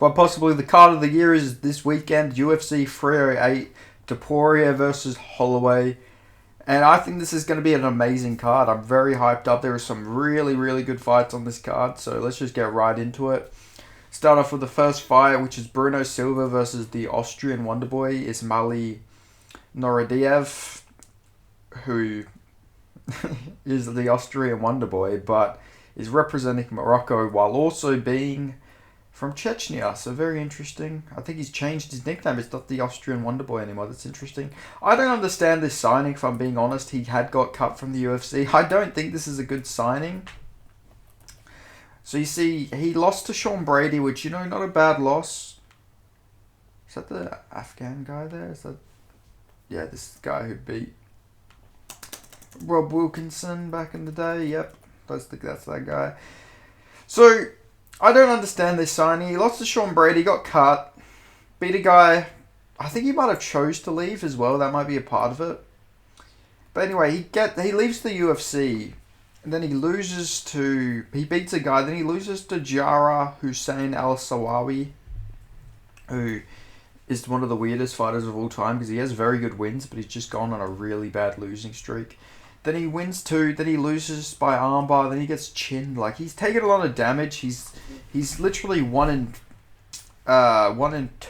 But possibly the card of the year is this weekend, UFC 308, Topuria versus Holloway. And I think this is going to be an amazing card. I'm very hyped up. There are some really, really good fights on this card. So let's just get right into it. Start off with the first fight, which is Bruno Silva versus the Austrian Wonderboy, Ismaili Norodiev, who is the Austrian Wonderboy, but is representing Morocco while also being from Chechnya. So very interesting. I think he's changed his nickname. It's not the Austrian Wonderboy anymore. That's interesting. I don't understand this signing, if I'm being honest. He had got cut from the UFC. I don't think this is a good signing. So you see, he lost to Sean Brady, which, not a bad loss. Is that the Afghan guy there? Is that... Yeah, this guy who beat Rob Wilkinson back in the day. Yep, that's that guy. So, I don't understand this signing. He lost to Sean Brady, got cut, beat a guy. I think he might have chose to leave as well. That might be a part of it. But anyway, he leaves the UFC. And then he beats a guy, then he loses to Jara Hussein Al-Sawawi, who is one of the weirdest fighters of all time because he has very good wins, but he's just gone on a really bad losing streak. Then he wins two, then he loses by armbar, then he gets chinned. Like, he's taken a lot of damage. He's literally 1-2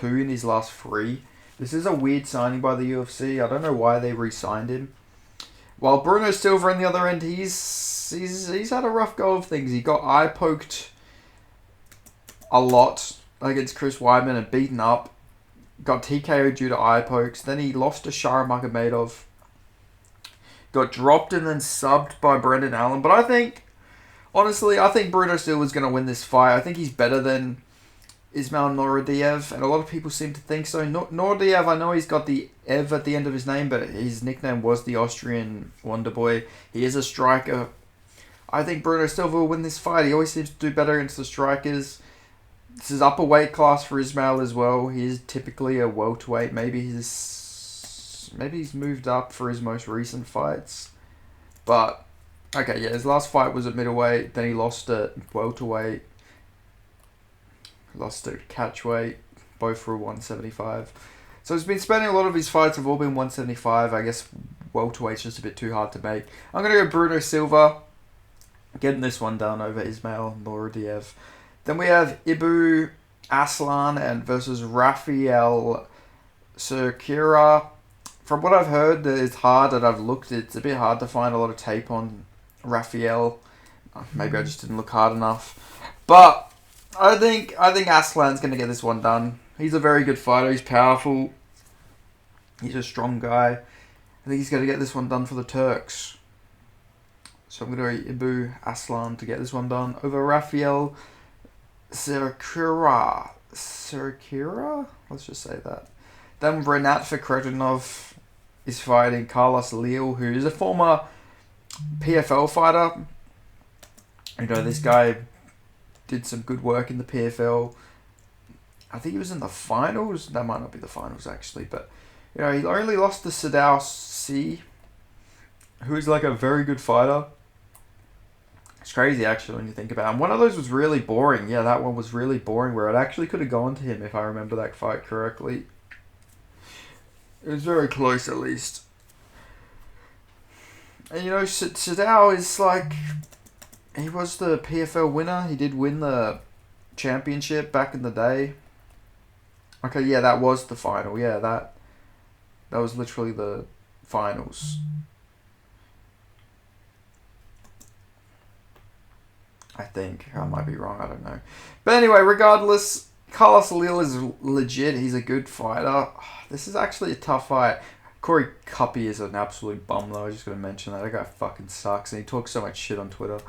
in his last 3. This is a weird signing by the UFC. I don't know why they re-signed him. While Bruno Silva on the other end, he's had a rough go of things. He got eye poked a lot against Chris Weidman and beaten up. Got TKO'd due to eye pokes. Then he lost to Shara Magomedov. Got dropped and then subbed by Brendan Allen. But I think Bruno Silva's going to win this fight. I think he's better than Ismail Norodiev, and a lot of people seem to think so. Norodiev, I know he's got the Ev at the end of his name, but his nickname was the Austrian Wonderboy. He is a striker. I think Bruno Silva will win this fight. He always seems to do better against the strikers. This is upper weight class for Ismail as well. He is typically a welterweight. Maybe he's moved up for his most recent fights. But, okay, yeah, his last fight was at middleweight. Then he lost at welterweight. Lost at catchweight. Both were 175. So he's been spending a lot of his fights have all been 175. I guess welterweight's just a bit too hard to make. I'm going to go Bruno Silva. Getting this one done over Ismail Norodiev. Then we have Ibu Aslan versus Rafael Cerqueira. From what I've heard, it's hard, and I've looked. It's a bit hard to find a lot of tape on Rafael. Maybe I just didn't look hard enough. But I think Aslan's going to get this one done. He's a very good fighter. He's powerful. He's a strong guy. I think he's going to get this one done for the Turks. So I'm going to go Ibu Aslan to get this one done over Rafael Cerqueira. Cerqueira? Let's just say that. Then Renat Fakhretdinov is fighting Carlos Leal, who is a former PFL fighter. This guy did some good work in the PFL. I think he was in the finals. That might not be the finals, actually. But, he only lost to Sadao C, who is like a very good fighter. It's crazy, actually, when you think about it. And one of those was really boring. Yeah, that one was really boring, where it actually could have gone to him, if I remember that fight correctly. It was very close, at least. And, Sadao is like... He was the PFL winner. He did win the championship back in the day. Okay, yeah, that was the final. Yeah, that was literally the finals. I think. I might be wrong. I don't know. But anyway, regardless, Carlos Leal is legit. He's a good fighter. This is actually a tough fight. Corey Cuppy is an absolute bum, though. I was just going to mention that. That guy fucking sucks, and he talks so much shit on Twitter.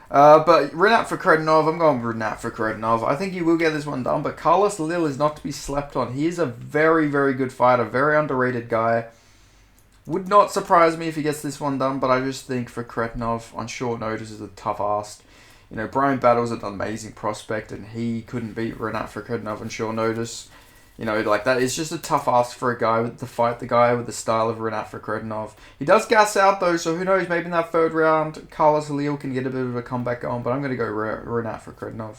But Renat Fakhretdinov, I'm going Renat Fakhretdinov. I think he will get this one done, but Carlos Leal is not to be slept on. He is a very, very good fighter, very underrated guy. Would not surprise me if he gets this one done, but I just think Fakhretdinov on short notice is a tough ask. Brian Battle's an amazing prospect, and he couldn't beat Renat Fakhretdinov on short notice. That is just a tough ask for a guy to fight the guy with the style of Renat Fakhretdinov. He does gas out, though, so who knows, maybe in that third round, Carlos Leal can get a bit of a comeback on, but I'm going to go Renat Fakhretdinov.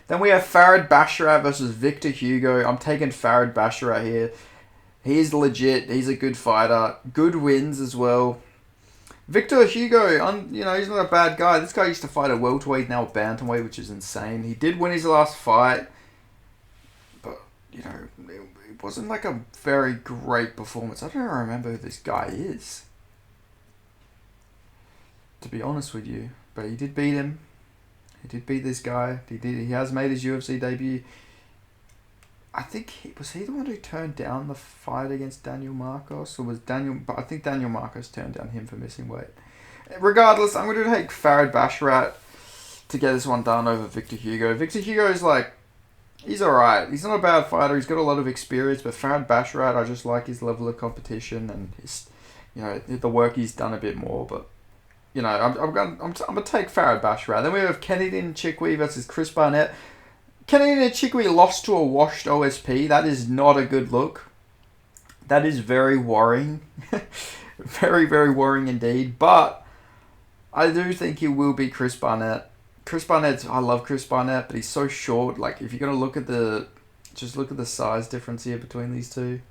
Then we have Farid Basharat versus Victor Hugo. I'm taking Farid Basharat here. He's legit. He's a good fighter. Good wins as well. Victor Hugo, he's not a bad guy. This guy used to fight at welterweight, now bantamweight, which is insane. He did win his last fight, but it wasn't like a very great performance. I don't remember who this guy is, to be honest with you. But he did beat him. He did beat this guy. He has made his UFC debut. I think was he the one who turned down the fight against Daniel Marcos, or was Daniel? But I think Daniel Marcos turned down him for missing weight. Regardless, I'm going to take Farid Basharat to get this one done over Victor Hugo. Victor Hugo is he's alright. He's not a bad fighter. He's got a lot of experience, but Farid Basharat, I just like his level of competition and his, the work he's done a bit more. But I'm gonna take Farid Basharat. Then we have Kennedy Nchikwi versus Chris Barnett. Kennedy Nchikwi lost to a washed OSP. That is not a good look. That is very worrying. Very, very worrying indeed. But I do think he will beat Chris Barnett. I love Chris Barnett, but he's so short. Like, if you're going to look at the size difference here between these two.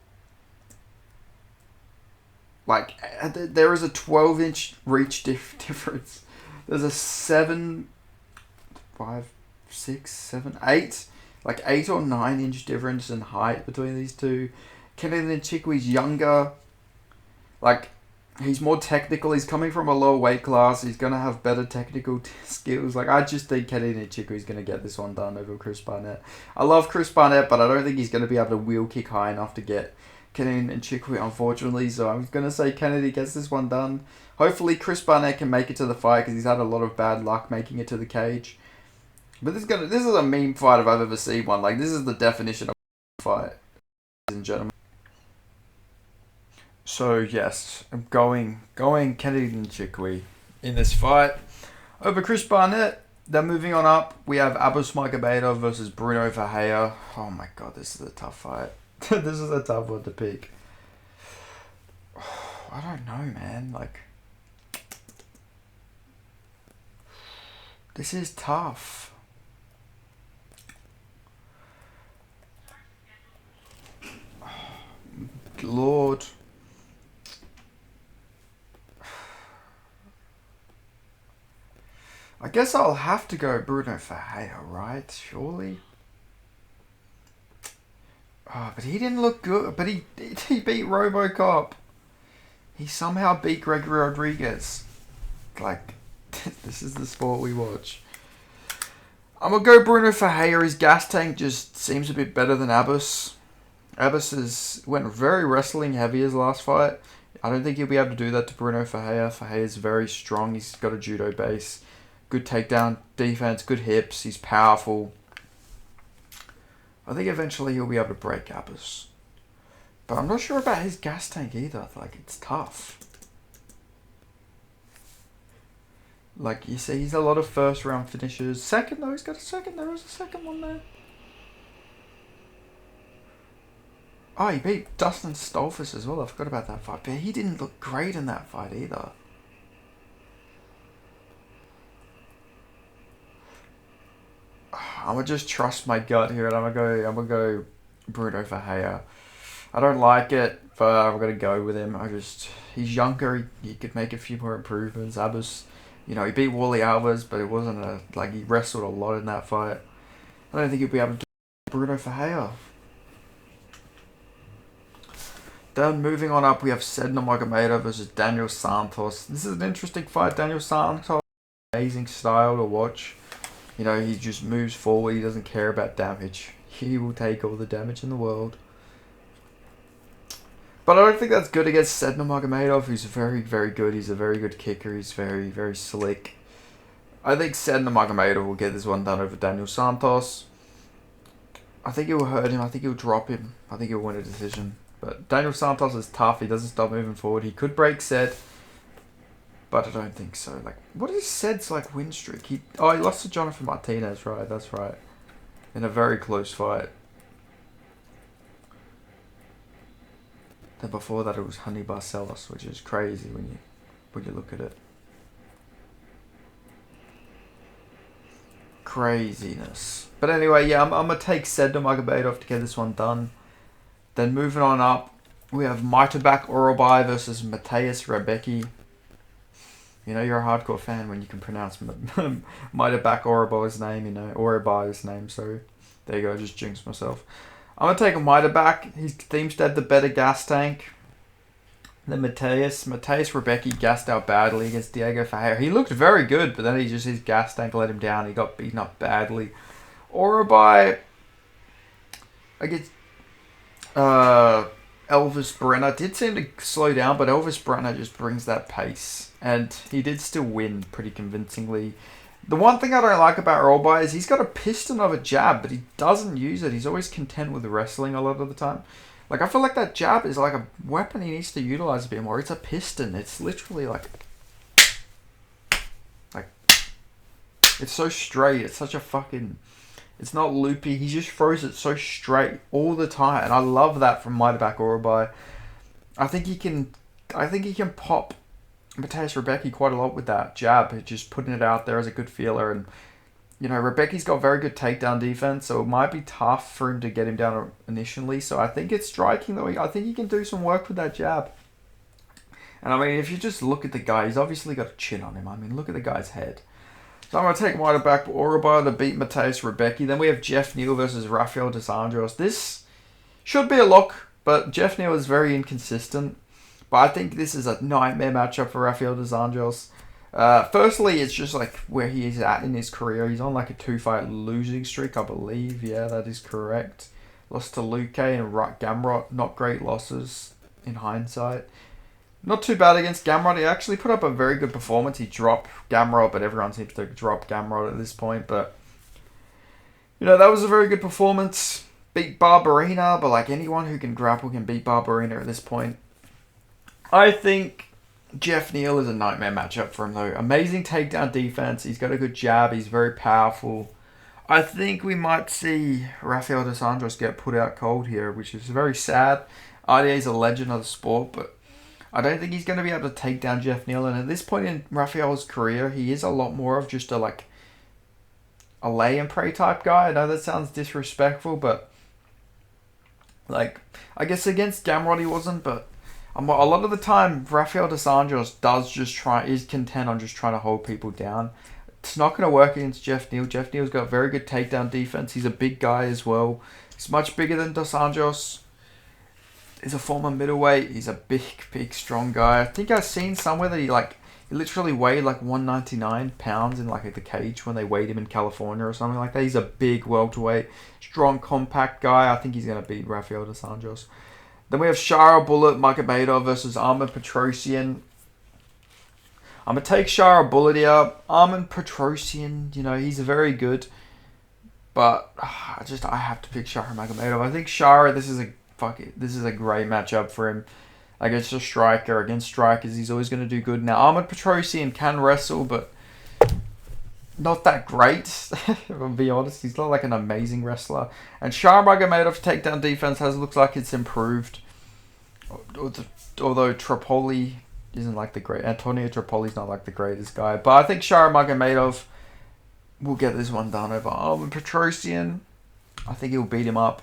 Like, there is a 12-inch reach difference. There's a 7, 5, 6, 7, 8, like 8 or 9 inch difference in height between these two. Kennedy Nchikwi's younger. Like, he's more technical. He's coming from a lower weight class. He's going to have better technical skills. Like, I just think Kennedy Nchikwi's going to get this one done over Chris Barnett. I love Chris Barnett, but I don't think he's going to be able to wheel kick high enough to get Kennedy Nchikwi, unfortunately. So I'm going to say Kennedy gets this one done. Hopefully Chris Barnett can make it to the fight, because he's had a lot of bad luck making it to the cage. But this is a meme fight if I've ever seen one. Like, this is the definition of a fight, ladies and gentlemen. So yes, I'm going Kennedy Nchikwi in this fight over Chris Barnett. Then moving on up, we have Abus Magomedov versus Bruno Ferreira. Oh my god, this is a tough fight. This is a tough one to pick. I don't know, man. Like, this is tough. Lord. I guess I'll have to go Bruno Ferreira, right? Surely. Oh, but he didn't look good. But he beat RoboCop. He somehow beat Gregory Rodriguez. Like, this is the sport we watch. I'm going to go Bruno Ferreira. His gas tank just seems a bit better than Abus. Abus went very wrestling heavy his last fight. I don't think he'll be able to do that to Bruno Ferreira. Ferreira's very strong. He's got a judo base. Good takedown defense. Good hips. He's powerful. I think eventually he'll be able to break Abus. But I'm not sure about his gas tank either. Like, it's tough. Like, you see, he's a lot of first round finishes. Second, though. He's got a second. There was a second one there. Oh, he beat Dustin Stolfus as well. I forgot about that fight. But he didn't look great in that fight either. I'm going to just trust my gut here, and I'm gonna go Bruno Ferreira. I don't like it, but I'm going to go with him. He's younger. He could make a few more improvements. Abus, he beat Wally Alves, but it wasn't he wrestled a lot in that fight. I don't think he'll be able to do Bruno Ferreira. Then moving on up, we have Sedna Magomedov versus Daniel Santos. This is an interesting fight. Daniel Santos, amazing style to watch. He just moves forward. He doesn't care about damage. He will take all the damage in the world. But I don't think that's good against Sedna Magomedov, who's very, very good. He's a very good kicker. He's very, very slick. I think Sedna Magomedov will get this one done over Daniel Santos. I think it will hurt him. I think he'll drop him. I think he'll win a decision. But Daniel Santos is tough. He doesn't stop moving forward. He could break Sed, but I don't think so. Like, what is Sed's win streak? He lost to Jonathan Martinez, right? That's right. In a very close fight. Then before that, it was Honey Barcelos, which is crazy when you look at it. Craziness. But anyway, yeah, I'm going to take Sedna Magomedov to get this one done. Then moving on up, we have Maitabak Orobai versus Mateusz Rebecki. You know you're a hardcore fan when you can pronounce Maitabak Orobai's name, Orobai's name, sorry. There you go, I just jinxed myself. I'm going to take a Maitabak. He seems to have the better gas tank than Mateusz Rebecki gassed out badly against Diego Ferreira. He looked very good, but then his gas tank let him down. He got beaten up badly. Orobai against Elvis Brenner did seem to slow down, but Elvis Brenner just brings that pace. And he did still win pretty convincingly. The one thing I don't like about Orobai is he's got a piston of a jab, but he doesn't use it. He's always content with wrestling a lot of the time. Like, I feel like that jab is like a weapon he needs to utilize a bit more. It's a piston. It's literally like, it's so straight. It's such a fucking, it's not loopy. He just throws it so straight all the time. And I love that from Maitabak Orobai. I think he can pop Mateusz Rebecki quite a lot with that jab. Just putting it out there as a good feeler. And, Rebecki's got very good takedown defense, so it might be tough for him to get him down initially. So I think it's striking, though. I think he can do some work with that jab. And, if you just look at the guy, he's obviously got a chin on him. Look at the guy's head. So I'm going to take Maitabak Orobai to beat Mateusz Rebecki. Then we have Jeff Neal versus Rafael dos Anjos. This should be a lock, but Jeff Neal is very inconsistent. But I think this is a nightmare matchup for Rafael dos Anjos. Firstly, it's just like where he is at in his career. He's on like a 2-fight losing streak, I believe. Yeah, that is correct. Lost to Luque and Gamrot. Not great losses in hindsight. Not too bad against Gamrot. He actually put up a very good performance. He dropped Gamrot, but everyone seems to drop Gamrot at this point. But, that was a very good performance. Beat Barberena, but like anyone who can grapple can beat Barberena at this point. I think Jeff Neal is a nightmare matchup for him, though. Amazing takedown defense. He's got a good jab. He's very powerful. I think we might see Rafael dos Anjos get put out cold here, which is very sad. RDA is a legend of the sport, but I don't think he's going to be able to take down Jeff Neal. And at this point in Rafael's career, he is a lot more of just a lay and pray type guy. I know that sounds disrespectful, but I guess against Gamrot he wasn't, but a lot of the time, Rafael dos Anjos is content on just trying to hold people down. It's not going to work against Jeff Neal. Jeff Neal's got very good takedown defense. He's a big guy as well. He's much bigger than dos Anjos. He's a former middleweight. He's a big, strong guy. I think I've seen somewhere that he literally weighed 199 pounds in the cage when they weighed him in California or something like that. He's a big welterweight, strong, compact guy. I think he's going to beat Rafael dos Anjos. Then we have Shara Bullet Magomedov versus Armen Petrosyan. I'm going to take Shara Bullet here. Armen Petrosyan, he's very good. But I have to pick Shara Magomedov. I think Shara, this is a great matchup for him. Against a striker, against strikers, he's always going to do good. Now, Armen Petrosyan can wrestle, but not that great, if I'll be honest. He's not an amazing wrestler. And Shara Magomedov's takedown defense looks like it's improved. Although Tripoli isn't the great. Antonio Tripoli's not the greatest guy. But I think Shara Magomedov will get this one done over Armen Petrosyan. I think he'll beat him up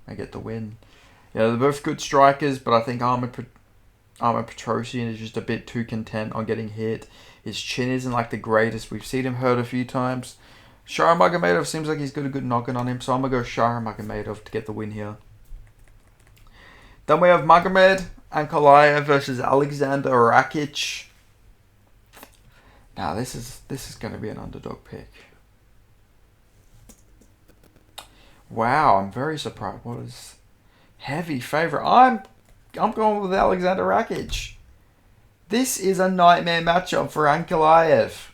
and get the win. Yeah, they're both good strikers, but I think Armen Petrosyan is just a bit too content on getting hit. His chin isn't the greatest. We've seen him hurt a few times. Shara Magomedov seems like he's got a good knocking on him, so I'm going to go Shara Magomedov to get the win here. Then we have Magomed Ankalaev versus Alexander Rakic. Now this is going to be an underdog pick. Wow, I'm very surprised. What is heavy favorite? I'm going with Alexander Rakic. This is a nightmare matchup for Ankalaev.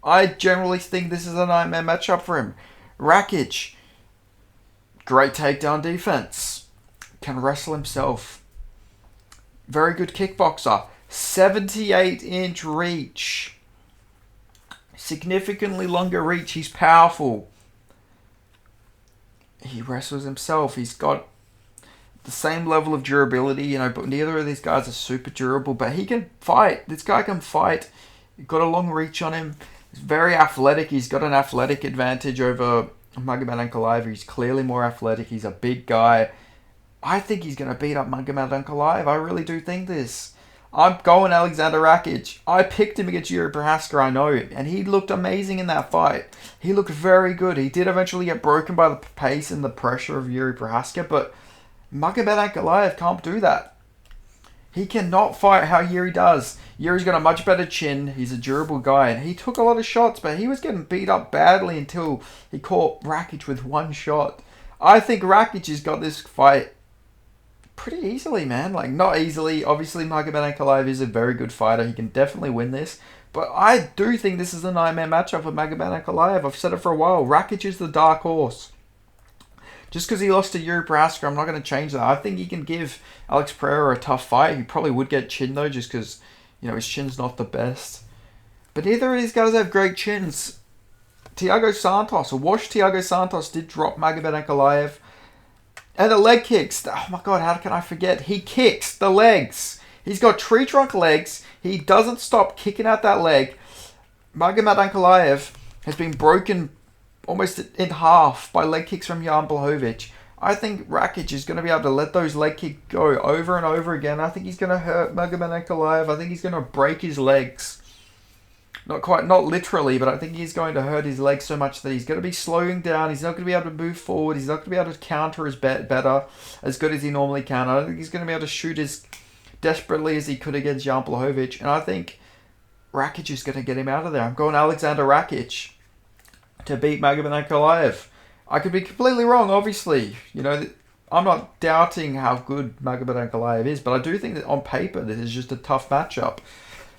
I generally think this is a nightmare matchup for him. Rakic, great takedown defense. Can wrestle himself. Very good kickboxer. 78-inch reach. Significantly longer reach. He's powerful. He wrestles himself. He's got the same level of durability, but neither of these guys are super durable, but he can fight. This guy can fight. He's got a long reach on him. He's very athletic. He's got an athletic advantage over Magomed Ankalaev. He's clearly more athletic. He's a big guy. I think he's going to beat up Magomed Ankalaev. I really do think this. I'm going Alexander Rakic. I picked him against Yuri Prohaska, I know, and he looked amazing in that fight. He looked very good. He did eventually get broken by the pace and the pressure of Yuri Prohaska, but Magomed Ankalaev can't do that. He cannot fight how Yuri does. Yuri's got a much better chin. He's a durable guy, and he took a lot of shots, but he was getting beat up badly until he caught Rakic with one shot. I think Rakic has got this fight pretty easily, man. Like, not easily. Obviously, Magomed Ankalaev is a very good fighter. He can definitely win this. But I do think this is a nightmare matchup for Magomed Ankalaev. I've said it for a while. Rakic is the dark horse. Just because he lost to Yuri Prohaska, I'm not going to change that. I think he can give Alex Pereira a tough fight. He probably would get chin, though, just because, his chin's not the best. But neither of these guys have great chins. Thiago Santos did drop Magomed Ankalaev. And the leg kicks. Oh my god, how can I forget? He kicks the legs. He's got tree trunk legs. He doesn't stop kicking out that leg. Magomed Ankalaev has been broken almost in half by leg kicks from Jan Blachowicz. I think Rakic is going to be able to let those leg kicks go over and over again. I think he's going to hurt Magomed Ankalaev. I think he's going to break his legs. Not literally, but I think he's going to hurt his legs so much that he's going to be slowing down. He's not going to be able to move forward. He's not going to be able to counter as better, as good as he normally can. I don't think he's going to be able to shoot as desperately as he could against Jan Blachowicz. And I think Rakic is going to get him out of there. I'm going Alexander Rakic to beat Magomed Ankalaev. I could be completely wrong, obviously. I'm not doubting how good Magomed Ankalaev is, but I do think that on paper this is just a tough matchup.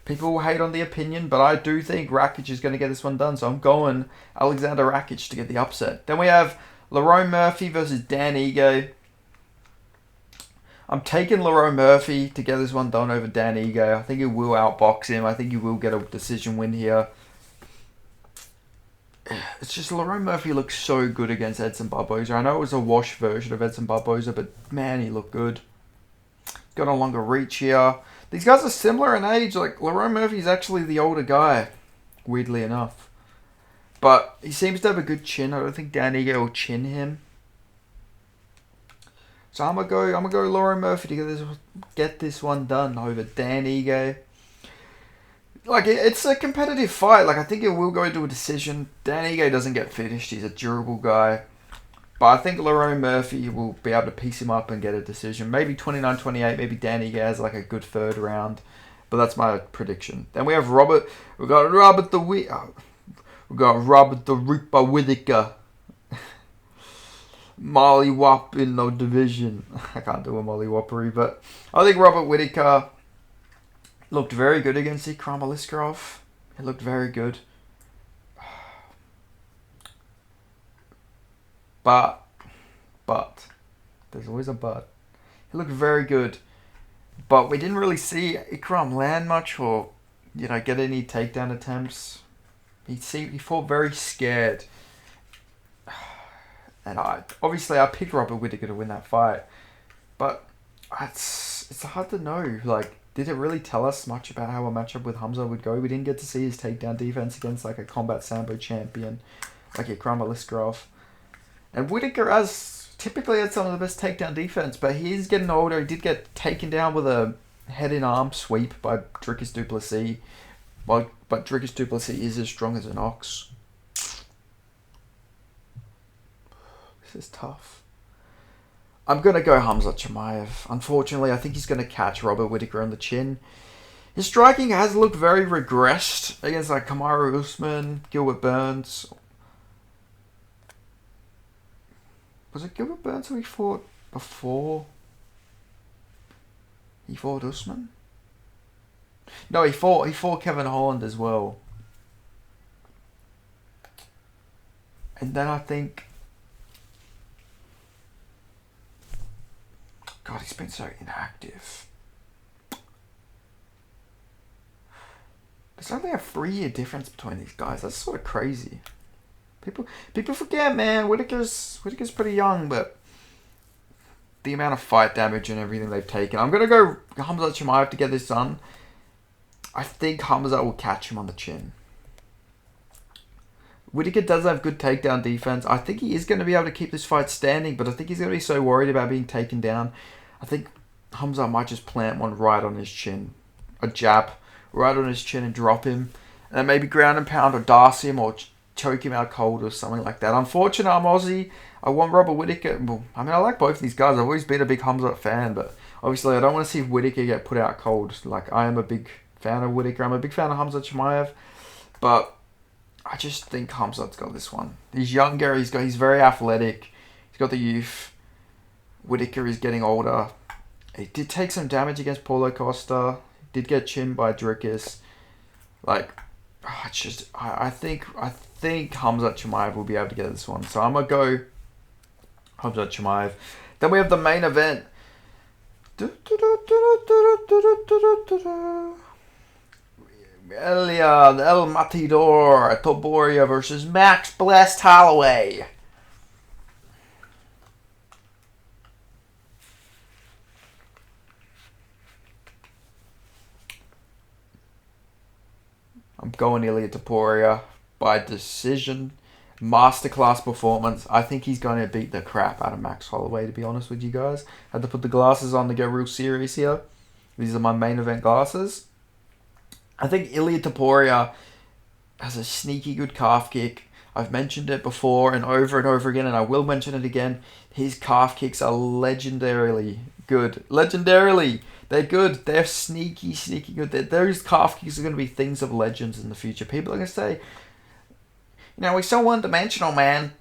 People will hate on the opinion, but I do think Rakic is going to get this one done. So I'm going Alexander Rakic to get the upset. Then we have Lerone Murphy versus Dan Ige. I'm taking Lerone Murphy to get this one done over Dan Ige. I think he will outbox him. I think he will get a decision win here. It's just Lerone Murphy looks so good against Edson Barboza. I know it was a wash version of Edson Barboza, but man, he looked good. Got a longer reach here. These guys are similar in age. Like, Lerone Murphy's actually the older guy, weirdly enough. But he seems to have a good chin. I don't think Dan Ige will chin him. So I'm gonna go Lerone Murphy to get this one done over Dan Ige. Like, it's a competitive fight. Like, I think it will go into a decision. Dan Ige doesn't get finished. He's a durable guy. But I think Lerone Murphy will be able to piece him up and get a decision. Maybe 29-28. Maybe Dan Ige has like a good third round. But that's my prediction. Then we have Robert. We got Robert the Ripper Whittaker. Molly Wop in the division. I can't do a Molly Woppery, but I think Robert Whittaker looked very good against Ikram Aliskerov. He looked very good. But, there's always a but. He looked very good. But we didn't really see Ikram land much or, get any takedown attempts. He fought very scared. And I picked Robert Whittaker to win that fight. But it's hard to know. Like, did it really tell us much about how a matchup with Hamza would go? We didn't get to see his takedown defense against like a combat sambo champion like Ikram Aliskerov. And Whittaker typically had some of the best takedown defense, but he's getting older. He did get taken down with a head and arm sweep by Dricus du Plessis. But Dricus du Plessis is as strong as an ox. This is tough. I'm going to go Hamza Chimaev. Unfortunately, I think he's going to catch Robert Whittaker on the chin. His striking has looked very regressed against like Kamaru Usman, Gilbert Burns. Was it Gilbert Burns who he fought before he fought Usman? No, he fought Kevin Holland as well. And then I think, God, he's been so inactive. There's only a 3-year difference between these guys. That's sort of crazy. People forget, man. Whittaker's pretty young, but the amount of fight damage and everything they've taken. I'm gonna go Hamza Chimaev to get this done. I think Hamza will catch him on the chin. Whittaker does have good takedown defense. I think he is going to be able to keep this fight standing, but I think he's going to be so worried about being taken down. I think Hamza might just plant one right on his chin. A jab right on his chin and drop him. And then maybe ground and pound or darce him or choke him out cold or something like that. Unfortunately, I'm Aussie. I want Robert Whittaker. Well, I mean, I like both these guys. I've always been a big Hamza fan, but obviously I don't want to see Whittaker get put out cold. Like, I am a big fan of Whittaker. I'm a big fan of Hamza Chimaev. But I just think Hamzat's got this one. He's younger. He's very athletic. He's got the youth. Whittaker is getting older. He did take some damage against Paulo Costa. He did get chinned by Dricus. Like, I think Hamzat Chimaev will be able to get this one. So I'm gonna go Hamzat Chimaev. Then we have the main event. El Matador Topuria versus Max Blessed Holloway. I'm going Ilia Topuria by decision. Masterclass performance. I think he's going to beat the crap out of Max Holloway, to be honest with you guys. Had to put the glasses on to get real serious here. These are my main event glasses. I think Ilia Topuria has a sneaky good calf kick. I've mentioned it before and over again, and I will mention it again. His calf kicks are legendarily good. Legendarily. They're good. They're sneaky good. Those calf kicks are going to be things of legends in the future. People are going to say, he's so one-dimensional, man.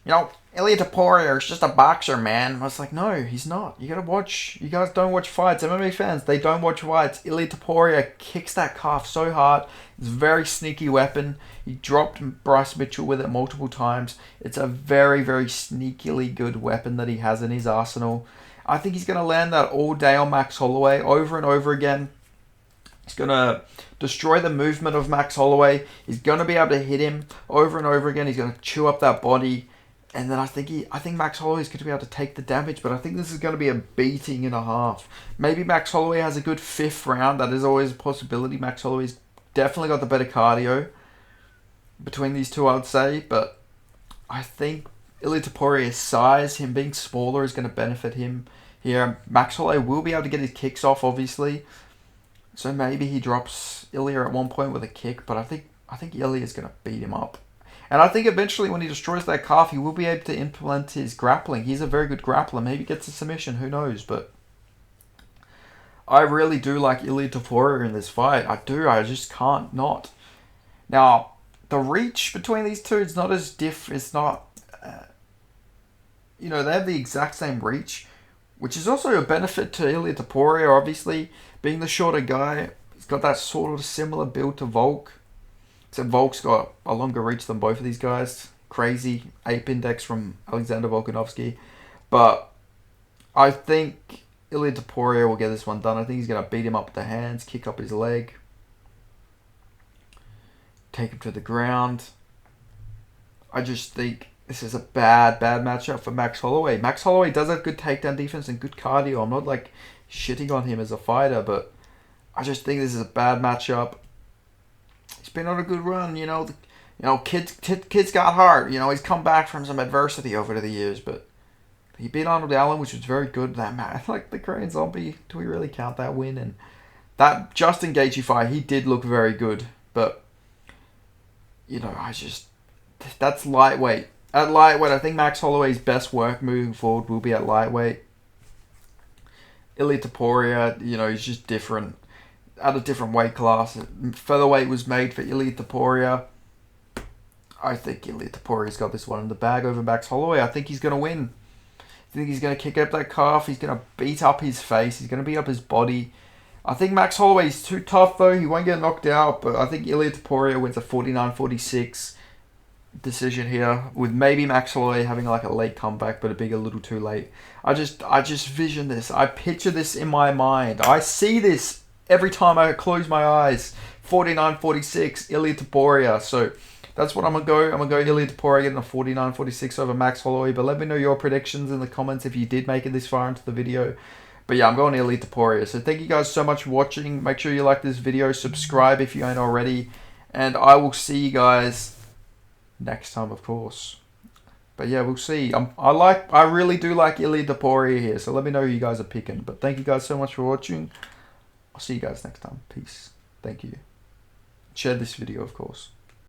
Ilia Topuria is just a boxer, man. I was like, no, he's not. You gotta watch. You guys don't watch fights. MMA fans, they don't watch fights. Ilia Topuria kicks that calf so hard. It's a very sneaky weapon. He dropped Bryce Mitchell with it multiple times. It's a very, very sneakily good weapon that he has in his arsenal. I think he's going to land that all day on Max Holloway over and over again. He's going to destroy the movement of Max Holloway. He's going to be able to hit him over and over again. He's going to chew up that body. And then I think Max Holloway is going to be able to take the damage, but I think this is going to be a beating and a half. Maybe Max Holloway has a good 5th round. That is always a possibility. Max Holloway's definitely got the better cardio between these two, I would say. But I think Ilia Topuria's size, him being smaller, is going to benefit him here. Max Holloway will be able to get his kicks off, obviously. So maybe he drops Ilia at one point with a kick, but I think Ilia is going to beat him up. And I think eventually when he destroys that calf, he will be able to implement his grappling. He's a very good grappler. Maybe gets a submission, who knows. But I really do like Ilia Topuria in this fight. I do. I just can't not. Now, the reach between these two is not as it's not... they have the exact same reach, which is also a benefit to Ilia Topuria, obviously. Being the shorter guy, he's got that sort of similar build to Volk. Except Volk's got a longer reach than both of these guys. Crazy ape index from Alexander Volkanovski. But I think Ilia Topuria will get this one done. I think he's going to beat him up with the hands, kick up his leg, take him to the ground. I just think this is a bad matchup for Max Holloway. Max Holloway does have good takedown defense and good cardio. I'm not shitting on him as a fighter, but I just think this is a bad matchup. He's been on a good run, Kid's got heart. He's come back from some adversity over the years, but he beat Arnold Allen, which was very good. That match, the Korean Zombie, do we really count that win? And that Justin Gaethje fight, he did look very good, but that's lightweight. At lightweight, I think Max Holloway's best work moving forward will be at lightweight. Ilia Topuria, he's just different. At a different weight class. Featherweight was made for Ilia Topuria. I think Ilia Topuria's got this one in the bag over Max Holloway. I think he's going to win. I think he's going to kick up that calf. He's going to beat up his face. He's going to beat up his body. I think Max Holloway's too tough, though. He won't get knocked out, but I think Ilia Topuria wins a 49-46 decision here, with maybe Max Holloway having a late comeback, but a little too late. I just vision this. I picture this in my mind. I see this every time I close my eyes. 49-46, Ilia Topuria. So that's what I'm going to go. I'm going to go Ilia Topuria getting a 49-46 over Max Holloway. But let me know your predictions in the comments if you did make it this far into the video. But yeah, I'm going Ilia Topuria. So thank you guys so much for watching. Make sure you like this video. Subscribe if you ain't already. And I will see you guys next time, of course. But yeah, we'll see. I really do like Ilia Topuria here, so let me know who you guys are picking. But thank you guys so much for watching. I'll see you guys next time. Peace. Thank you. Share this video, of course.